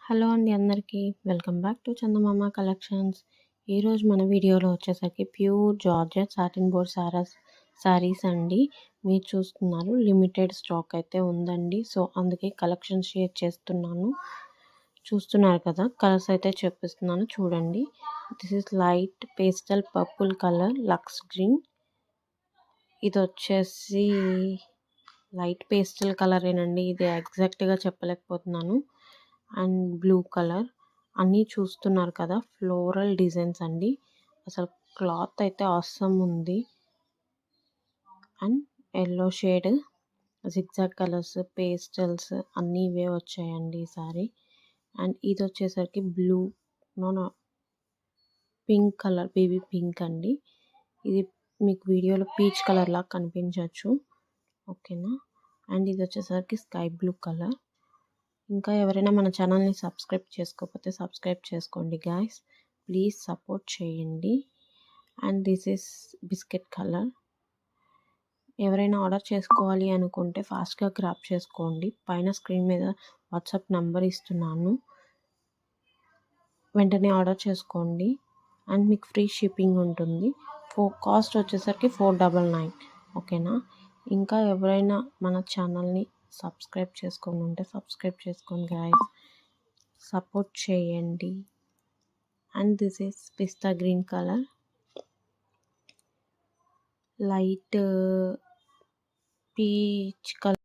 Hello అండి అందరికీ. Welcome back to Chandamama collections. ఈరోజు మన వీడియోలో వచ్చేసరికి pure georgette satin board saris అండి. మీరు చూస్తున్నారు లిమిటెడ్ స్టాక్ అయితే ఉందండి. సో అందుకే కలెక్షన్ షేర్ చేస్తున్నాను. చూస్తున్నారు కదా, కలర్స్ అయితే చెప్పిస్తున్నాను చూడండి. This is light pastel purple colour, లక్స్ గ్రీన్. ఇది వచ్చేసి లైట్ పేస్టల్ కలరేనండి. ఇది ఎగ్జాక్ట్గా చెప్పలేకపోతున్నాను. అండ్ బ్లూ కలర్ అన్నీ చూస్తున్నారు కదా, ఫ్లోరల్ డిజైన్స్ అండి. అసలు క్లాత్ అయితే ఆసమ్ ఉంది. And yellow shade, zigzag colours, pastels అన్నీ ఇవే వచ్చాయండి ఈసారి. అండ్ ఇది వచ్చేసరికి blue, no pink colour, baby pink అండి. ఇది మీకు వీడియోలో పీచ్ కలర్ లాగా కనిపించవచ్చు, ఓకేనా. అండ్ ఇది వచ్చేసరికి స్కై బ్లూ కలర్. ఇంకా ఎవరైనా మన ఛానల్ని సబ్స్క్రైబ్ చేసుకోకపోతే సబ్స్క్రైబ్ చేసుకోండి గాయస్, ప్లీజ్ సపోర్ట్ చేయండి. And this is biscuit colour. ఎవరైనా ఆర్డర్ చేసుకోవాలి అనుకుంటే ఫాస్ట్గా గ్రాప్ చేసుకోండి. పైన స్క్రీన్ మీద వాట్సాప్ నంబర్ ఇస్తున్నాను, వెంటనే ఆర్డర్ చేసుకోండి. అండ్ మీకు ఫ్రీ షిప్పింగ్ ఉంటుంది. కాస్ట్ వచ్చేసరికి 499, ఓకేనా. ఇంకా ఎవరైనా మన ఛానల్ని సబ్స్క్రైబ్ చేసుకొని ఉంటే సబ్స్క్రైబ్ చేసుకోండి గాయస్, సపోర్ట్ చేయండి. And this is pista green colour, light peach colour.